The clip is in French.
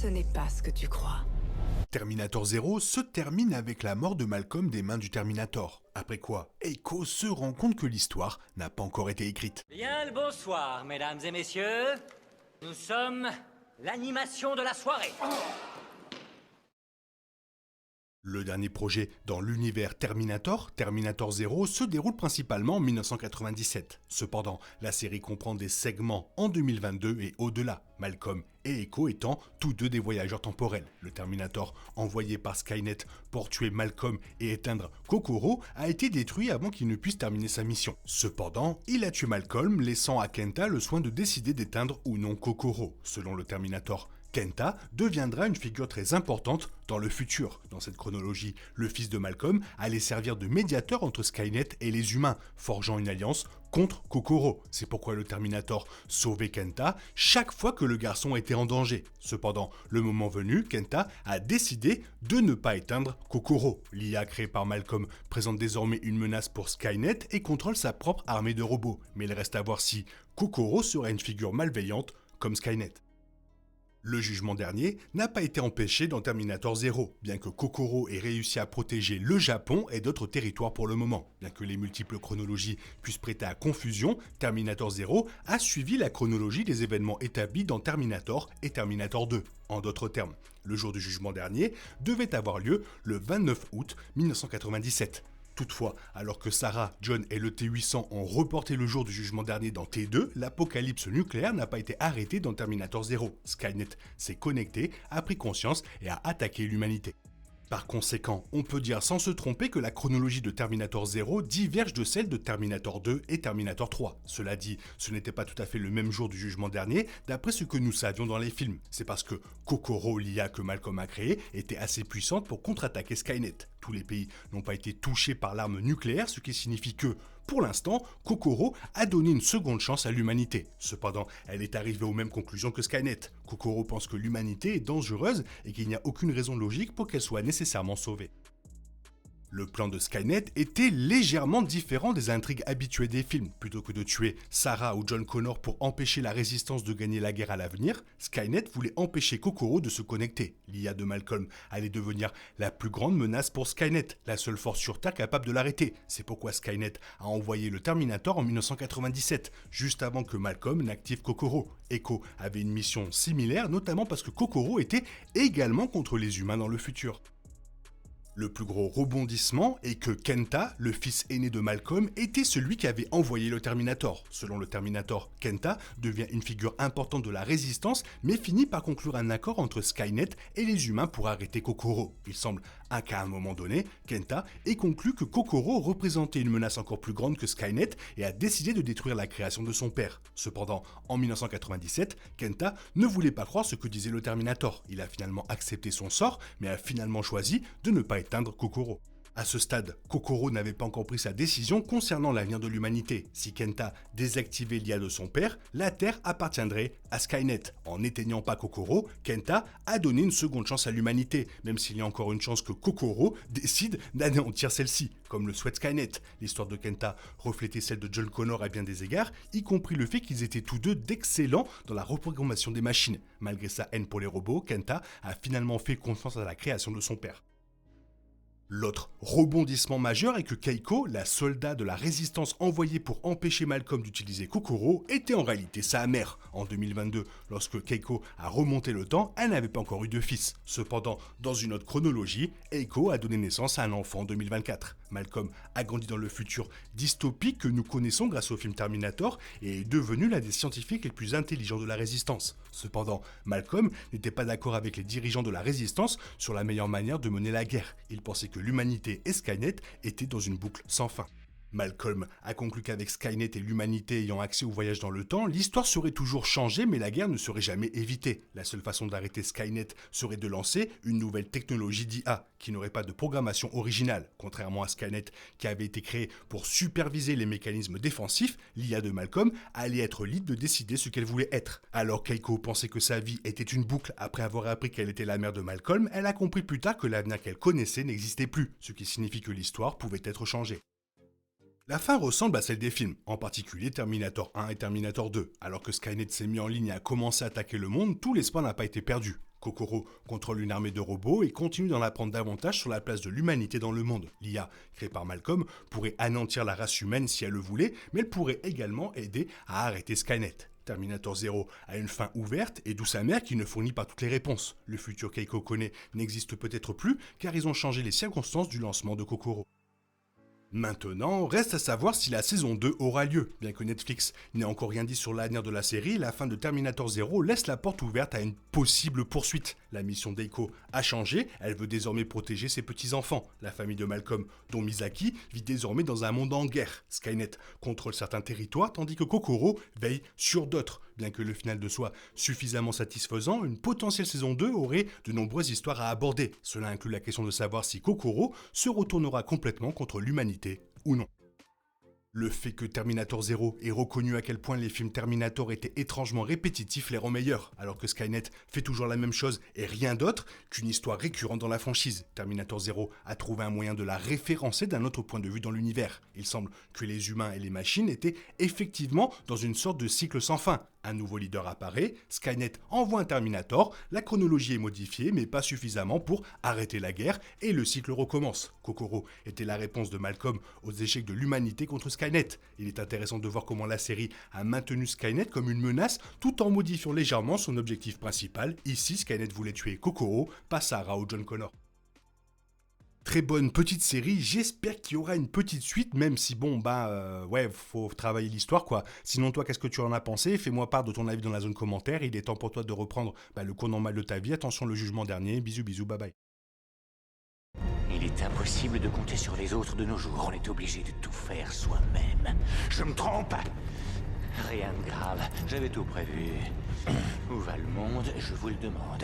Ce n'est pas ce que tu crois. Terminator 0 se termine avec la mort de Malcolm des mains du Terminator. Après quoi, Echo se rend compte que l'histoire n'a pas encore été écrite. Bien le bonsoir, mesdames et messieurs. Nous sommes l'animation de la soirée. Le dernier projet dans l'univers Terminator, Terminator 0, se déroule principalement en 1997. Cependant, la série comprend des segments en 2022 et au-delà, Malcolm et Echo étant tous deux des voyageurs temporels. Le Terminator, envoyé par Skynet pour tuer Malcolm et éteindre Kokoro, a été détruit avant qu'il ne puisse terminer sa mission. Cependant, il a tué Malcolm, laissant à Kenta le soin de décider d'éteindre ou non Kokoro. Selon le Terminator, Kenta deviendra une figure très importante dans le futur. Dans cette chronologie, le fils de Malcolm allait servir de médiateur entre Skynet et les humains, forgeant une alliance contre Kokoro. C'est pourquoi le Terminator sauvait Kenta chaque fois que le garçon était en danger. Cependant, le moment venu, Kenta a décidé de ne pas éteindre Kokoro. L'IA créée par Malcolm présente désormais une menace pour Skynet et contrôle sa propre armée de robots. Mais il reste à voir si Kokoro sera une figure malveillante comme Skynet. Le jugement dernier n'a pas été empêché dans Terminator 0, bien que Kokoro ait réussi à protéger le Japon et d'autres territoires pour le moment. Bien que les multiples chronologies puissent prêter à confusion, Terminator 0 a suivi la chronologie des événements établis dans Terminator et Terminator 2. En d'autres termes, le jour du jugement dernier devait avoir lieu le 29 août 1997. Toutefois, alors que Sarah, John et le T-800 ont reporté le jour du jugement dernier dans T2, l'apocalypse nucléaire n'a pas été arrêtée dans Terminator 0. Skynet s'est connecté, a pris conscience et a attaqué l'humanité. Par conséquent, on peut dire sans se tromper que la chronologie de Terminator 0 diverge de celle de Terminator 2 et Terminator 3. Cela dit, ce n'était pas tout à fait le même jour du jugement dernier, d'après ce que nous savions dans les films. C'est parce que Kokoro, l'IA que Malcolm a créée, était assez puissante pour contre-attaquer Skynet. Tous les pays n'ont pas été touchés par l'arme nucléaire, ce qui signifie que, pour l'instant, Kokoro a donné une seconde chance à l'humanité. Cependant, elle est arrivée aux mêmes conclusions que Skynet. Kokoro pense que l'humanité est dangereuse et qu'il n'y a aucune raison logique pour qu'elle soit nécessairement sauvée. Le plan de Skynet était légèrement différent des intrigues habituées des films. Plutôt que de tuer Sarah ou John Connor pour empêcher la résistance de gagner la guerre à l'avenir, Skynet voulait empêcher Kokoro de se connecter. L'IA de Malcolm allait devenir la plus grande menace pour Skynet, la seule force sur Terre capable de l'arrêter. C'est pourquoi Skynet a envoyé le Terminator en 1997, juste avant que Malcolm n'active Kokoro. Echo avait une mission similaire, notamment parce que Kokoro était également contre les humains dans le futur. Le plus gros rebondissement est que Kenta, le fils aîné de Malcolm, était celui qui avait envoyé le Terminator. Selon le Terminator, Kenta devient une figure importante de la résistance, mais finit par conclure un accord entre Skynet et les humains pour arrêter Kokoro. Il semble qu'à un moment donné, Kenta ait conclu que Kokoro représentait une menace encore plus grande que Skynet et a décidé de détruire la création de son père. Cependant, en 1997, Kenta ne voulait pas croire ce que disait le Terminator. Il a finalement accepté son sort, mais a finalement choisi de ne pas éteindre Kokoro. À ce stade, Kokoro n'avait pas encore pris sa décision concernant l'avenir de l'humanité. Si Kenta désactivait l'IA de son père, la Terre appartiendrait à Skynet. En n'éteignant pas Kokoro, Kenta a donné une seconde chance à l'humanité, même s'il y a encore une chance que Kokoro décide d'anéantir celle-ci, comme le souhaite Skynet. L'histoire de Kenta reflétait celle de John Connor à bien des égards, y compris le fait qu'ils étaient tous deux d'excellents dans la reprogrammation des machines. Malgré sa haine pour les robots, Kenta a finalement fait confiance à la création de son père. L'autre rebondissement majeur est que Keiko, la soldat de la résistance envoyée pour empêcher Malcolm d'utiliser Kokoro, était en réalité sa mère. En 2022, lorsque Keiko a remonté le temps, elle n'avait pas encore eu de fils. Cependant, dans une autre chronologie, Eiko a donné naissance à un enfant en 2024. Malcolm a grandi dans le futur dystopique que nous connaissons grâce au film Terminator et est devenu l'un des scientifiques les plus intelligents de la résistance. Cependant, Malcolm n'était pas d'accord avec les dirigeants de la résistance sur la meilleure manière de mener la guerre. Il pensait que l'humanité et Skynet étaient dans une boucle sans fin. Malcolm a conclu qu'avec Skynet et l'humanité ayant accès au voyage dans le temps, l'histoire serait toujours changée mais la guerre ne serait jamais évitée. La seule façon d'arrêter Skynet serait de lancer une nouvelle technologie d'IA qui n'aurait pas de programmation originale. Contrairement à Skynet qui avait été créé pour superviser les mécanismes défensifs, l'IA de Malcolm allait être libre de décider ce qu'elle voulait être. Alors Keiko pensait que sa vie était une boucle après avoir appris qu'elle était la mère de Malcolm, elle a compris plus tard que l'avenir qu'elle connaissait n'existait plus, ce qui signifie que l'histoire pouvait être changée. La fin ressemble à celle des films, en particulier Terminator 1 et Terminator 2. Alors que Skynet s'est mis en ligne et a commencé à attaquer le monde, tout l'espoir n'a pas été perdu. Kokoro contrôle une armée de robots et continue d'en apprendre davantage sur la place de l'humanité dans le monde. L'IA, créée par Malcolm, pourrait anéantir la race humaine si elle le voulait, mais elle pourrait également aider à arrêter Skynet. Terminator 0 a une fin ouverte et douce amère qui ne fournit pas toutes les réponses. Le futur Keiko Kone n'existe peut-être plus car ils ont changé les circonstances du lancement de Kokoro. Maintenant, reste à savoir si la saison 2 aura lieu. Bien que Netflix n'ait encore rien dit sur l'avenir de la série, la fin de Terminator 0 laisse la porte ouverte à une possible poursuite. La mission d'Eiko a changé, elle veut désormais protéger ses petits-enfants. La famille de Malcolm, dont Misaki, vit désormais dans un monde en guerre. Skynet contrôle certains territoires tandis que Kokoro veille sur d'autres. Bien que le final de soit suffisamment satisfaisant, une potentielle saison 2 aurait de nombreuses histoires à aborder. Cela inclut la question de savoir si Kokoro se retournera complètement contre l'humanité ou non. Le fait que Terminator 0 ait reconnu à quel point les films Terminator étaient étrangement répétitifs les rend meilleurs, alors que Skynet fait toujours la même chose et rien d'autre qu'une histoire récurrente dans la franchise. Terminator 0 a trouvé un moyen de la référencer d'un autre point de vue dans l'univers. Il semble que les humains et les machines étaient effectivement dans une sorte de cycle sans fin. Un nouveau leader apparaît, Skynet envoie un Terminator, la chronologie est modifiée mais pas suffisamment pour arrêter la guerre et le cycle recommence. Kokoro était la réponse de Malcolm aux échecs de l'humanité contre Skynet. Il est intéressant de voir comment la série a maintenu Skynet comme une menace tout en modifiant légèrement son objectif principal. Ici, Skynet voulait tuer Kokoro, pas Sarah ou John Connor. Très bonne petite série, j'espère qu'il y aura une petite suite, même si faut travailler l'histoire quoi. Sinon toi, qu'est-ce que tu en as pensé? Fais-moi part de ton avis dans la zone commentaire, il est temps pour toi de reprendre le cours normal de ta vie. Attention le jugement dernier, bisous bisous, bye bye. Il est impossible de compter sur les autres de nos jours, on est obligé de tout faire soi-même. Je me trompe? Rien de grave, j'avais tout prévu. Où va le monde, je vous le demande.